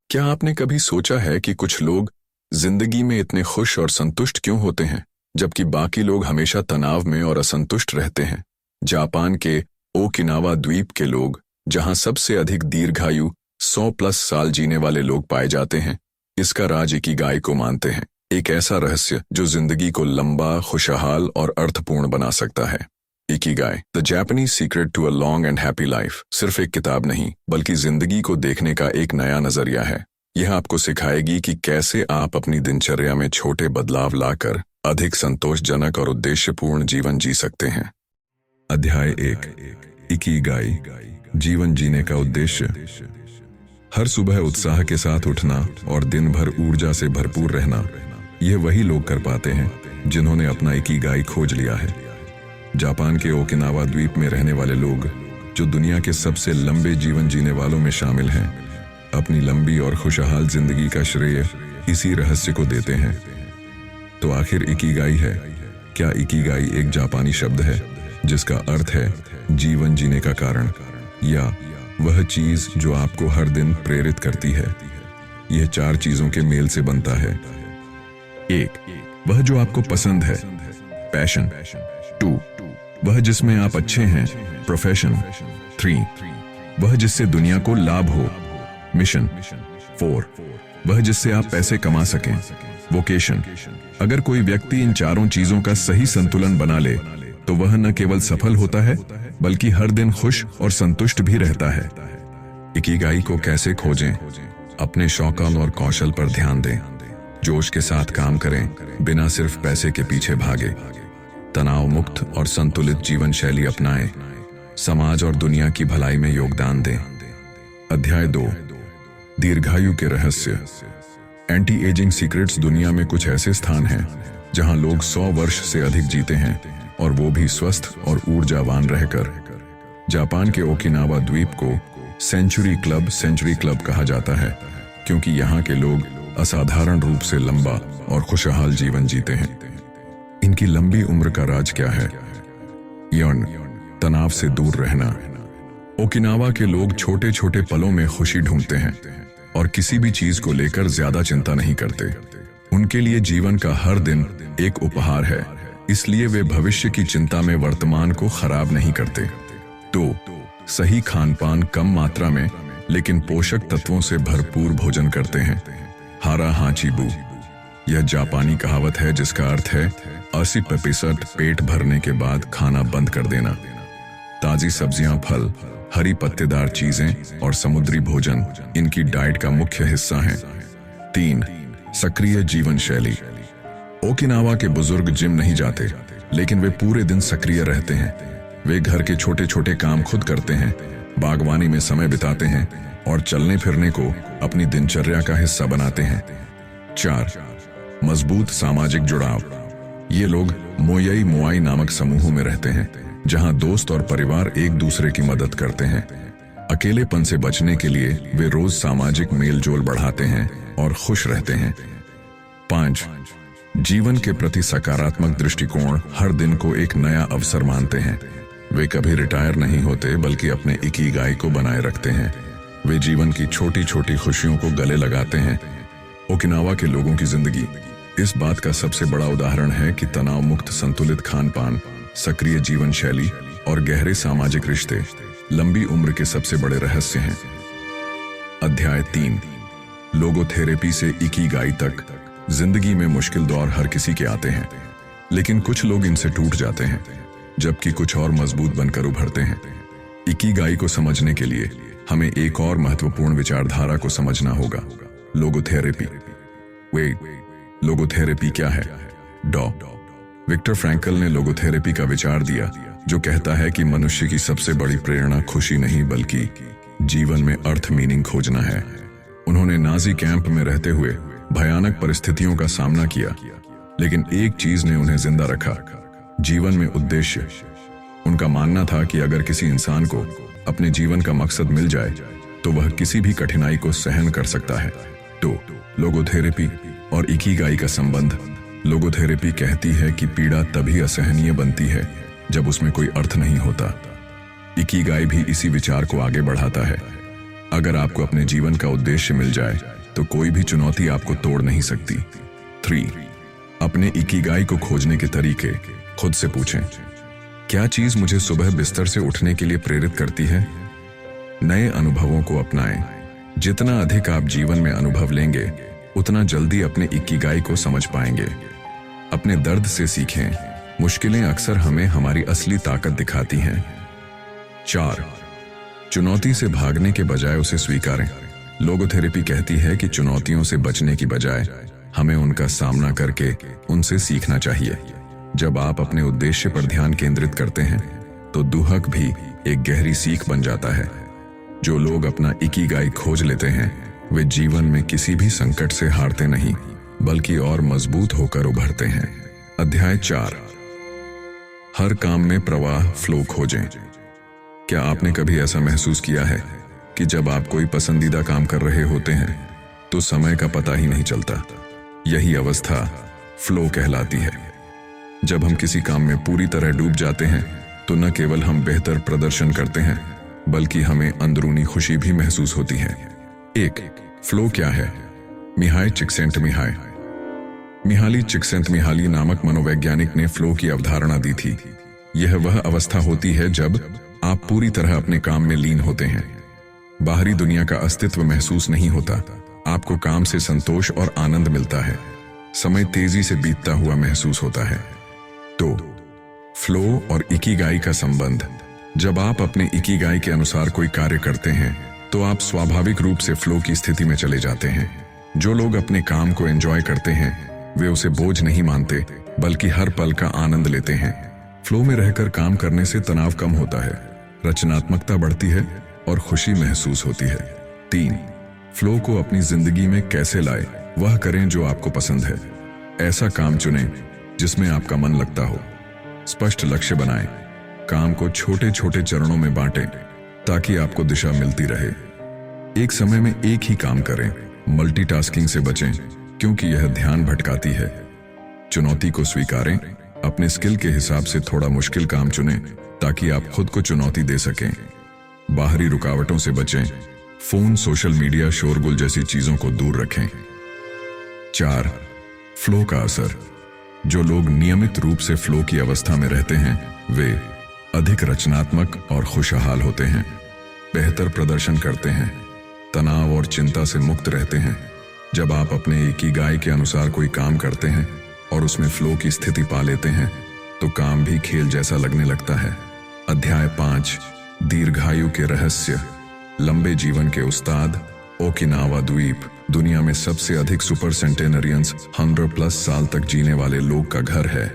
क्या आपने कभी सोचा है कि कुछ लोग जिंदगी में इतने खुश और संतुष्ट क्यों होते हैं, जबकि बाकी लोग हमेशा तनाव में और असंतुष्ट रहते हैं? जापान के ओकिनावा द्वीप के लोग, जहां सबसे अधिक दीर्घायु 100+ साल जीने वाले लोग पाए जाते हैं, इसका राज इकिगाई को मानते हैं। एक ऐसा रहस्य जो जिंदगी को लंबा, खुशहाल और अर्थपूर्ण बना सकता है। Ikigai, the Japanese secret to a long and happy life, सिर्फ एक किताब नहीं बल्कि जिंदगी को देखने का एक नया नजरिया है। यह आपको सिखाएगी कि कैसे आप अपनी दिनचर्या में छोटे बदलाव लाकर अधिक संतोषजनक और उद्देश्यपूर्ण जीवन जी सकते हैं। अध्याय 1, इकिगाई, जीवन जीने का उद्देश्य। हर सुबह उत्साह के साथ उठना और दिन भर ऊर्जा से भरपूर रहना, यह वही लोग कर पाते हैं जिन्होंने अपना इकिगाई खोज लिया है। जापान के ओकिनावा द्वीप में रहने वाले लोग, जो दुनिया के सबसे लंबे जीवन जीने वालों में शामिल हैं, अपनी लंबी और खुशहाल जिंदगी का श्रेय इसी रहस्य को देते हैं। तो आखिर इकिगाई है क्या? इकिगाई एक जापानी शब्द है जिसका अर्थ है जीवन जीने का कारण, या वह चीज जो आपको हर दिन प्रेरित करती है। यह 4 चीजों के मेल से बनता है। 1, वह जो आपको पसंद है, पैशन। 2, वह जिसमें आप अच्छे हैं, प्रोफेशन। 3, वह जिससे दुनिया को लाभ हो, मिशन। 4, वह जिससे आप पैसे कमा सकें, वोकेशन। अगर कोई व्यक्ति इन 4 चीजों का सही संतुलन बना ले तो वह न केवल सफल होता है बल्कि हर दिन खुश और संतुष्ट भी रहता है। इकिगाई को कैसे खोजें? अपने शौक़ और कौशल पर ध्यान दें, जोश के साथ काम करें, बिना सिर्फ पैसे के पीछे भागे। तनाव मुक्त और संतुलित जीवन शैली अपनाएं, समाज और दुनिया की भलाई में योगदान दें। अध्याय 2, दीर्घायु के रहस्य। एंटी एजिंग सीक्रेट्स दुनिया में कुछ ऐसे स्थान हैं जहां लोग 100 वर्ष से अधिक जीते हैं, और वो भी स्वस्थ और ऊर्जावान रहकर। जापान के ओकिनावा द्वीप को सेंचुरी क्लब कहा जाता है, क्योंकि यहाँ के लोग असाधारण रूप से लंबा और खुशहाल जीवन जीते हैं। इनकी लंबी उम्र का राज क्या है? यौन तनाव से दूर रहना। ओकिनावा के लोग छोटे छोटे पलों में खुशी ढूंढते हैं और किसी भी चीज को लेकर ज्यादा चिंता नहीं करते। उनके लिए जीवन का हर दिन एक उपहार है, इसलिए वे भविष्य की चिंता में वर्तमान को खराब नहीं करते। तो सही खानपान, कम मात्रा में लेकिन पोषक तत्वों से भरपूर भोजन करते हैं। हारा हाचीबू, यह जापानी कहावत है जिसका अर्थ है 80% पेट भरने के बाद खाना बंद कर देना। ताजी सब्जियां, फल, हरी पत्तेदार चीजें और समुद्री भोजन इनकी डाइट का मुख्य हिस्सा हैं। 3, सक्रिय जीवन शैली। ओकिनावा के बुजुर्ग जिम नहीं जाते, लेकिन वे पूरे दिन सक्रिय रहते हैं। वे घर के छोटे छोटे काम खुद करते हैं, बागवानी में समय बिताते हैं और चलने फिरने को अपनी दिनचर्या का हिस्सा बनाते हैं। 4, मजबूत सामाजिक जुड़ाव। ये लोग मोयाई मोआई नामक समूहों में रहते हैं, जहां दोस्त और परिवार एक दूसरे की मदद करते हैं। अकेलेपन से बचने के लिए वे रोज सामाजिक मेलजोल बढ़ाते हैं और खुश रहते हैं। 5, जीवन के प्रति सकारात्मक दृष्टिकोण। हर दिन को एक नया अवसर मानते हैं। वे कभी रिटायर नहीं होते बल्कि अपने इकिगाई को बनाए रखते हैं। वे जीवन की छोटी छोटी खुशियों को गले लगाते हैं। ओकिनावा के लोगों की जिंदगी इस बात का सबसे बड़ा उदाहरण है कि तनाव मुक्त संतुलित खानपान, सक्रिय जीवन शैली और गहरे सामाजिक रिश्ते लंबी उम्र के सबसे बड़े रहस्य हैं। अध्याय 3, लोगोथेरेपी से इकिगाई तक। जिंदगी में मुश्किल दौर हर किसी के आते हैं, लेकिन कुछ लोग इनसे टूट जाते हैं, जबकि कुछ और मजबूत बनकर उभरते हैं। इकिगाई को समझने के लिए हमें एक और महत्वपूर्ण विचारधारा को समझना होगा, लोगोथेरेपी। लोगोथेरेपी क्या है? विक्टर फ्रैंकल ने लोगोथेरेपी का विचार दिया, जो कहता है कि मनुष्य की सबसे बड़ी प्रेरणा खुशी नहीं बल्कि जीवन में अर्थ, मीनिंग खोजना है। उन्होंने नाजी कैंप में रहते हुए भयानक परिस्थितियों का सामना किया, लेकिन एक चीज ने उन्हें जिंदा रखा, जीवन में उद्देश्य। उनका मानना था कि अगर किसी इंसान को अपने जीवन का मकसद मिल जाए तो वह किसी भी कठिनाई को सहन कर सकता है। तो लोगोथेरेपी और इकिगाई का संबंध। लोगोथेरेपी कहती है कि पीड़ा तभी असहनीय बनती है जब उसमें कोई अर्थ नहीं होता। इकिगाई भी इसी विचार को आगे बढ़ाता है। अगर आपको अपने जीवन का उद्देश्य मिल जाए तो कोई भी चुनौती आपको तोड़ नहीं सकती। 3. अपने इकिगाई को खोजने के तरीके खुद से पूछें। क्या चीज मुझे सुबह बिस्तर से उठने के लिए प्रेरित करती है? नए अनुभवों को अपनाएं। जितना अधिक आप जीवन में अनुभव लेंगे, उतना जल्दी अपने इकिगाई को समझ पाएंगे। अपने दर्द से सीखें। मुश्किलें अक्सर हमें हमारी असली ताकत दिखाती हैं। 4. चुनौती से भागने के बजाय उसे स्वीकारें। लोगोथेरेपी कहती है कि चुनौतियों से बचने की बजाय हमें उनका सामना करके उनसे सीखना चाहिए। जब आप अपने उद्देश्य पर ध्यान केंद्रित करते हैं, तो दुहक भी एक गहरी सीख बन जाता है। जो लोग अपना इकिगाई खोज लेते हैं, वे जीवन में किसी भी संकट से हारते नहीं, बल्कि और मजबूत होकर उभरते हैं। अध्याय 4. हर काम में प्रवाह फ्लो खोजें। क्या आपने कभी ऐसा महसूस किया है कि जब आप कोई पसंदीदा काम कर रहे होते हैं तो समय का पता ही नहीं चलता? यही अवस्था फ्लो कहलाती है। जब हम किसी काम में पूरी तरह डूब जाते हैं, तो न केवल हम बेहतर प्रदर्शन करते हैं, बल्कि हमें अंदरूनी खुशी भी महसूस होती है। 1. फ्लो क्या है? मिहाई चिक्सेंटमिहाली नामक मनोवैज्ञानिक ने फ्लो की अवधारणा दी थी। यह वह अवस्था होती है जब आप पूरी तरह अपने काम में लीन होते हैं। बाहरी दुनिया का अस्तित्व महसूस नहीं होता। आपको काम से संतोष और आनंद मिलता है। समय तेजी से बीतता हुआ महसूस होता है। 2. फ्लो और इकिगाई का संबंध। जब आप अपने इकिगाई के अनुसार कोई कार्य करते हैं, तो आप स्वाभाविक रूप से फ्लो की स्थिति में चले जाते हैं। जो लोग अपने काम को एंजॉय करते हैं, वे उसे बोझ नहीं मानते, बल्कि हर पल का आनंद लेते हैं। फ्लो में रहकर काम करने से तनाव कम होता है, रचनात्मकता बढ़ती है और खुशी महसूस होती है। 3. फ्लो को अपनी जिंदगी में कैसे लाए? वह करें जो आपको पसंद है। ऐसा काम चुनें जिसमें आपका मन लगता हो। स्पष्ट लक्ष्य बनाएं। काम को छोटे छोटे चरणों में बांटें ताकि आपको दिशा मिलती रहे। एक समय में एक ही काम करें। मल्टीटास्किंग से बचें, क्योंकि यह ध्यान भटकाती है। चुनौती को स्वीकारें। अपने स्किल के हिसाब से थोड़ा मुश्किल काम चुनें ताकि आप खुद को चुनौती दे सकें। बाहरी रुकावटों से बचें। फोन, सोशल मीडिया, शोरगुल जैसी चीजों को दूर रखें। 4. फ्लो का असर। जो लोग नियमित रूप से फ्लो की अवस्था में रहते हैं, वे अधिक रचनात्मक और खुशहाल होते हैं, बेहतर प्रदर्शन करते हैं, तनाव और चिंता से मुक्त रहते हैं। जब आप अपने इकिगाई के अनुसार कोई काम करते हैं और उसमें फ्लो की स्थिति पा लेते हैं, तो काम भी खेल जैसा लगने लगता है। अध्याय 5. दीर्घायु के रहस्य। लंबे जीवन के उस्ताद। ओकिनावा द्वीप दुनिया में सबसे अधिक सुपर सेंटेनरियंस 100+ साल तक जीने वाले लोग का घर है।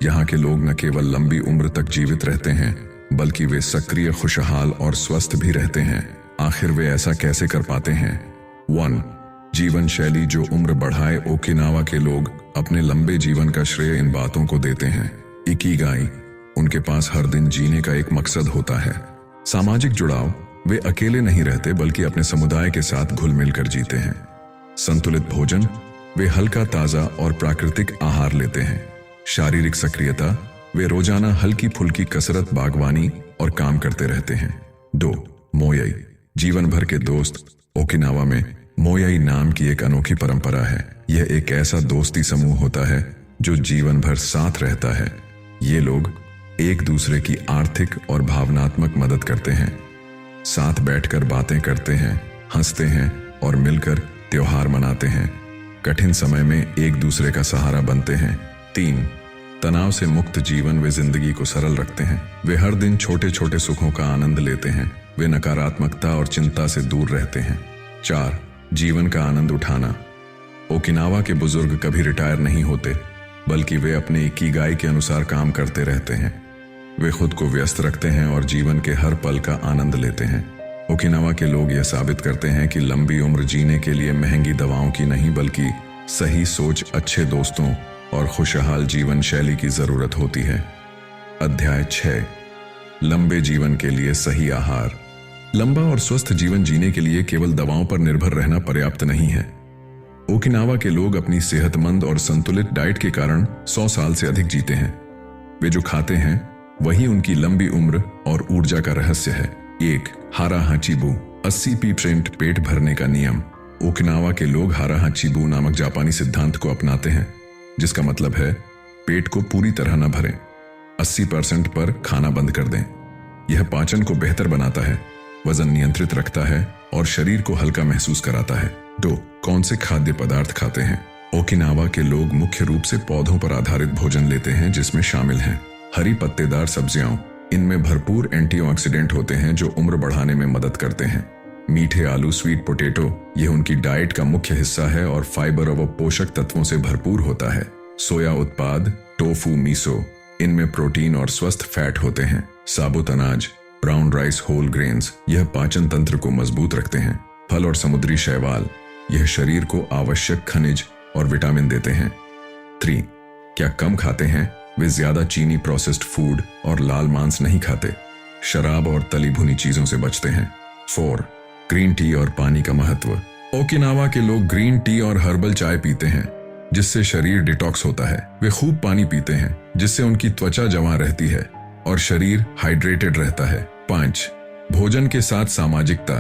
यहाँ के लोग न केवल लंबी उम्र तक जीवित रहते हैं, बल्कि वे सक्रिय, खुशहाल और स्वस्थ भी रहते हैं। आखिर वे ऐसा कैसे कर पाते हैं? 1. जीवन शैली जो उम्र बढ़ाए। ओकिनावा के लोग अपने लंबे जीवन का श्रेय इन बातों को देते हैं। इकिगाई। उनके पास हर दिन जीने का एक मकसद होता है। सामाजिक जुड़ाव। वे अकेले नहीं रहते, बल्कि अपने समुदाय के साथ घुल मिल कर जीते हैं। संतुलित भोजन। वे हल्का, ताजा और प्राकृतिक आहार लेते हैं। शारीरिक सक्रियता। वे रोजाना हल्की फुल्की कसरत, बागवानी और काम करते रहते हैं। 2. मोयाई। जीवन भर के दोस्त। ओकिनावा में मोयाई नाम की एक अनोखी परंपरा है। यह एक ऐसा दोस्ती समूह होता है जो जीवन भर साथ रहता है। ये लोग एक दूसरे की आर्थिक और भावनात्मक मदद करते हैं, साथ बैठकर बातें करते हैं, हंसते हैं और मिलकर त्योहार मनाते हैं। कठिन समय में एक दूसरे का सहारा बनते हैं। 3. तनाव से मुक्त जीवन। वे जिंदगी को सरल रखते हैं। वे हर दिन छोटे छोटे सुखों का आनंद लेते हैं। वे नकारात्मकता और चिंता से दूर रहते हैं। 4. जीवन का आनंद उठाना। ओकिनावा के बुजुर्ग कभी रिटायर नहीं होते, बल्कि वे अपने इकिगाई के अनुसार काम करते रहते हैं। वे खुद को व्यस्त रखते हैं और जीवन के हर पल का आनंद लेते हैं। ओकिनावा के लोग यह साबित करते हैं कि लंबी उम्र जीने के लिए महंगी दवाओं की नहीं, बल्कि सही सोच, अच्छे दोस्तों और खुशहाल जीवन शैली की जरूरत होती है। अध्याय 6. लंबे जीवन के लिए सही आहार। लंबा और स्वस्थ जीवन जीने के लिए केवल दवाओं पर निर्भर रहना पर्याप्त नहीं है। ओकिनावा के लोग अपनी सेहतमंद और संतुलित डाइट के कारण 100 साल से अधिक जीते हैं। वे जो खाते हैं वही उनकी लंबी उम्र और ऊर्जा का रहस्य है। 1. हारा हाचीबू 80% पेट भरने का नियम। ओकिनावा के लोग हारा हाचिबू नामक जापानी सिद्धांत को अपनाते हैं, जिसका मतलब है पेट को पूरी तरह न भरें, 80% पर खाना बंद कर दें। यह पाचन को बेहतर बनाता है, वजन नियंत्रित रखता है और शरीर को हल्का महसूस कराता है। 2. कौन से खाद्य पदार्थ खाते हैं? ओकिनावा के लोग मुख्य रूप से पौधों पर आधारित भोजन लेते हैं, जिसमें शामिल हैं हरी पत्तेदार सब्जियां, इनमें भरपूर एंटीऑक्सीडेंट होते हैं जो उम्र बढ़ाने में मदद करते हैं। मीठे आलू, स्वीट पोटैटो, यह उनकी डाइट का मुख्य हिस्सा है और फाइबर व पोषक तत्वों से भरपूर होता है। सोया उत्पाद, टोफू, मिसो, इनमें प्रोटीन और स्वस्थ फैट होते हैं। साबुत अनाज, ब्राउन राइस, होल ग्रेन्स, यह पाचन तंत्र को मजबूत रखते हैं। फल और समुद्री शैवाल, यह शरीर को आवश्यक खनिज और विटामिन देते हैं। 3. क्या कम खाते हैं? वे ज्यादा चीनी, प्रोसेस्ड फूड और लाल मांस नहीं खाते। शराब और तली भुनी चीजों से बचते हैं। 4. ग्रीन टी और पानी का महत्व। ओकिनावा के लोग ग्रीन टी और हर्बल चाय पीते हैं, जिससे शरीर डिटॉक्स होता है। वे खूब पानी पीते हैं, जिससे उनकी त्वचा जमा रहती है और शरीर हाइड्रेटेड रहता है। 5. भोजन के साथ सामाजिकता।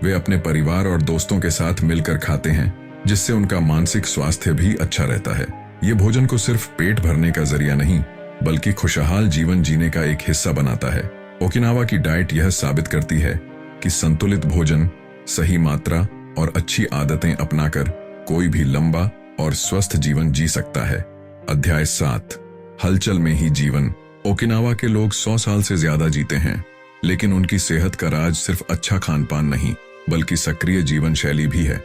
वे अपने परिवार और दोस्तों के साथ मिलकर खाते हैं, जिससे उनका मानसिक स्वास्थ्य भी अच्छा रहता है। ये भोजन को सिर्फ पेट भरने का जरिया नहीं, बल्कि खुशहाल जीवन जीने का एक हिस्सा बनाता है। ओकिनावा की डाइट यह साबित करती है कि संतुलित भोजन, सही मात्रा और अच्छी आदतें अपनाकर कोई भी लंबा और स्वस्थ जीवन जी सकता है। अध्याय 7, हलचल में ही जीवन। ओकिनावा के लोग 100 साल से ज्यादा जीते हैं, लेकिन उनकी सेहत का राज सिर्फ अच्छा खान पान नहीं, बल्कि सक्रिय जीवन शैली भी है।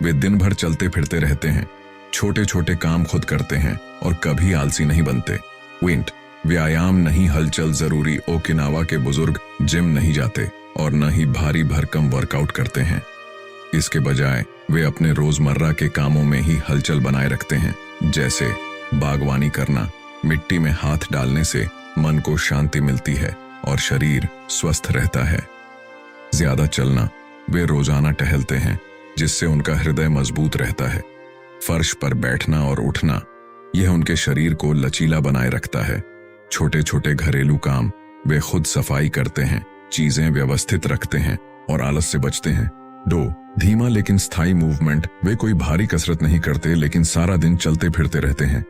वे दिन भर चलते फिरते रहते हैं, छोटे छोटे काम खुद करते हैं और कभी आलसी नहीं बनते। विंट, व्यायाम नहीं, हलचल जरूरी। ओकिनावा के बुजुर्ग जिम नहीं जाते और न ही भारी भरकम वर्कआउट करते हैं। इसके बजाय वे अपने रोजमर्रा के कामों में ही हलचल बनाए रखते हैं, जैसे बागवानी करना। मिट्टी में हाथ डालने से मन को शांति मिलती है और शरीर स्वस्थ रहता है। ज्यादा चलना, वे रोजाना टहलते हैं, जिससे उनका हृदय मजबूत रहता है। फर्श पर बैठना और उठना, यह उनके शरीर को लचीला बनाए रखता है। छोटे छोटे घरेलू काम, वे खुद सफाई करते हैं, चीजें व्यवस्थित रखते हैं और आलस से बचते हैं। 2. धीमा लेकिन स्थायी मूवमेंट। वे कोई भारी कसरत नहीं करते, लेकिन सारा दिन चलते फिरते रहते हैं।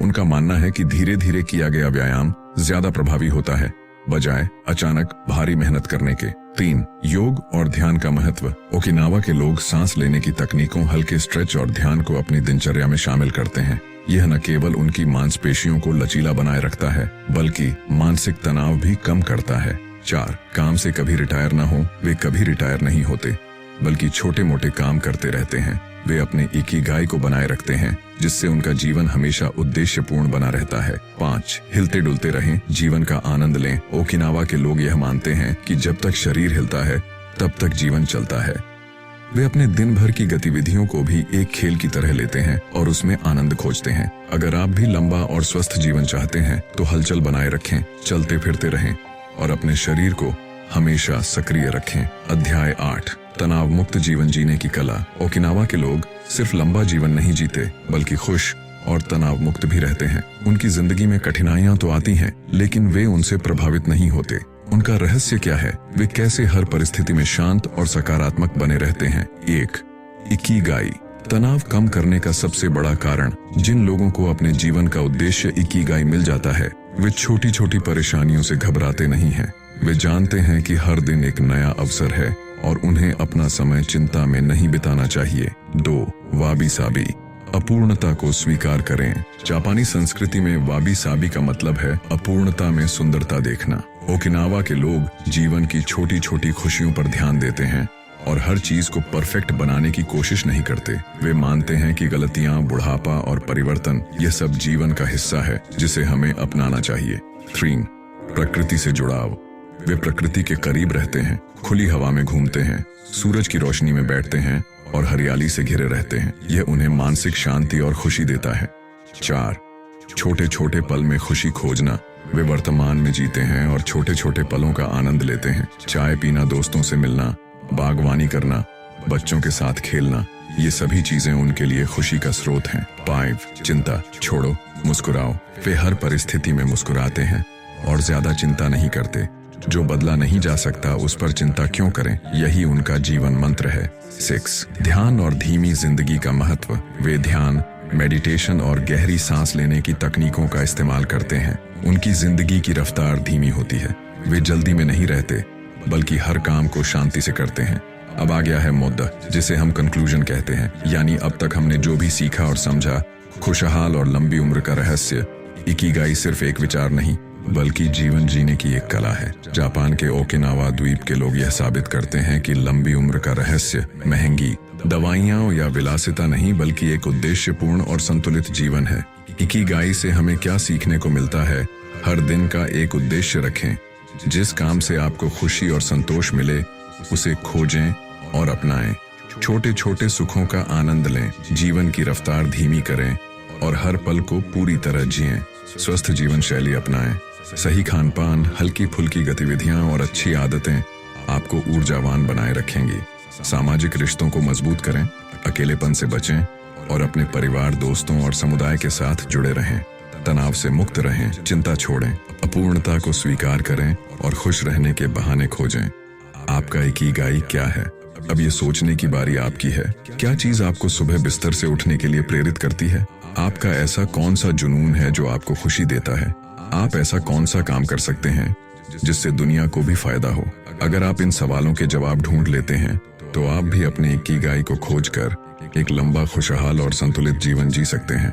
उनका मानना है कि धीरे धीरे किया गया व्यायाम ज्यादा प्रभावी होता है, बजाय अचानक भारी मेहनत करने के। 3. योग और ध्यान का महत्व। ओकिनावा के लोग सांस लेने की तकनीकों, हल्के स्ट्रेच और ध्यान को अपनी दिनचर्या में शामिल करते हैं। यह न केवल उनकी मांसपेशियों को लचीला बनाए रखता है, बल्कि मानसिक तनाव भी कम करता है। 4. काम से कभी रिटायर न हो। वे कभी रिटायर नहीं होते, बल्कि छोटे मोटे काम करते रहते हैं। वे अपने इकिगाई को बनाए रखते हैं, जिससे उनका जीवन हमेशा उद्देश्यपूर्ण बना रहता है। 5. हिलते डुलते रहें, जीवन का आनंद लें। ओकिनावा के लोग यह मानते हैं कि जब तक शरीर हिलता है, तब तक जीवन चलता है। वे अपने दिन भर की गतिविधियों को भी एक खेल की तरह लेते हैं और उसमें आनंद खोजते हैं। अगर आप भी लंबा और स्वस्थ जीवन चाहते हैं, तो हलचल बनाए रखें, चलते फिरते रहें और अपने शरीर को हमेशा सक्रिय रखें। अध्याय 8, तनाव मुक्त जीवन जीने की कला। ओकिनावा के लोग सिर्फ लंबा जीवन नहीं जीते, बल्कि खुश और तनाव मुक्त भी रहते हैं। उनकी जिंदगी में कठिनाइयां तो आती हैं, लेकिन वे उनसे प्रभावित नहीं होते। उनका रहस्य क्या है? वे कैसे हर परिस्थिति में शांत और सकारात्मक बने रहते हैं? 1. इकिगाई। तनाव कम करने का सबसे बड़ा कारण। जिन लोगों को अपने जीवन का उद्देश्य इकिगाई मिल जाता है, वे छोटी छोटी परेशानियों से घबराते नहीं हैं। वे जानते हैं कि हर दिन एक नया अवसर है और उन्हें अपना समय चिंता में नहीं बिताना चाहिए। 2. वाबी साबी। अपूर्णता को स्वीकार करें। जापानी संस्कृति में वाबी साबी का मतलब है अपूर्णता में सुंदरता देखना। ओकिनावा के लोग जीवन की छोटी छोटी खुशियों पर ध्यान देते हैं और हर चीज को परफेक्ट बनाने की कोशिश नहीं करते। वे मानते हैं कि गलतियां, बुढ़ापा और परिवर्तन, यह सब जीवन का हिस्सा है, जिसे हमें अपनाना चाहिए। 3. प्रकृति से जुड़ाव। वे प्रकृति के करीब रहते हैं, खुली हवा में घूमते हैं, सूरज की रोशनी में बैठते हैं और हरियाली से घिरे रहते हैं। यह उन्हें मानसिक शांति और खुशी देता है। 4. छोटे छोटे पल में खुशी खोजना। वे वर्तमान में जीते हैं और छोटे छोटे पलों का आनंद लेते हैं। चाय पीना, दोस्तों से मिलना, बागवानी करना, बच्चों के साथ खेलना, ये सभी चीजें उनके लिए खुशी का स्रोत हैं। 5. चिंता छोड़ो, मुस्कुराओ। वे हर परिस्थिति में मुस्कुराते हैं और ज्यादा चिंता नहीं करते। जो बदला नहीं जा सकता उस पर चिंता क्यों करें, यही उनका जीवन मंत्र है। 6. ध्यान और धीमी जिंदगी का महत्व। वे ध्यान, मेडिटेशन और गहरी सांस लेने की तकनीकों का इस्तेमाल करते हैं। उनकी जिंदगी की रफ्तार धीमी होती है। वे जल्दी में नहीं रहते, बल्कि हर काम को शांति से करते हैं। अब आ गया है मुद्दा, जिसे हम कंक्लूजन कहते हैं, यानी अब तक हमने जो भी सीखा और समझा। खुशहाल और लंबी उम्र का रहस्य। इकिगाई सिर्फ एक विचार नहीं, बल्कि जीवन जीने की एक कला है। जापान के ओकिनावा द्वीप के लोग यह साबित करते हैं कि लंबी उम्र का रहस्य महंगी दवाइयां या विलासिता नहीं, बल्कि एक उद्देश्यपूर्ण और संतुलित जीवन है। इकिगाई से हमें क्या सीखने को मिलता है? हर दिन का एक उद्देश्य रखें। जिस काम से आपको खुशी और संतोष मिले उसे खोजें और अपनाएं। छोटे छोटे सुखों का आनंद लें, जीवन की रफ्तार धीमी करें और हर पल को पूरी तरह जिएं। स्वस्थ जीवन शैली अपनाएं। सही खानपान, हल्की फुल्की गतिविधियां और अच्छी आदतें आपको ऊर्जावान बनाए रखेंगी। सामाजिक रिश्तों को मजबूत करें, अकेलेपन से बचें और अपने परिवार, दोस्तों और समुदाय के साथ जुड़े रहें। तनाव से मुक्त रहें, चिंता छोड़ें, अपूर्णता को स्वीकार करें और खुश रहने के बहाने खोजें। आपका इकिगाई क्या है? अब ये सोचने की बारी आपकी है। क्या चीज आपको सुबह बिस्तर से उठने के लिए प्रेरित करती है? आपका ऐसा कौन सा जुनून है जो आपको खुशी देता है? आप ऐसा कौन सा काम कर सकते हैं जिससे दुनिया को भी फायदा हो? अगर आप इन सवालों के जवाब ढूंढ लेते हैं तो आप भी अपने इकिगाई को खोजकर एक लंबा, खुशहाल और संतुलित जीवन जी सकते हैं।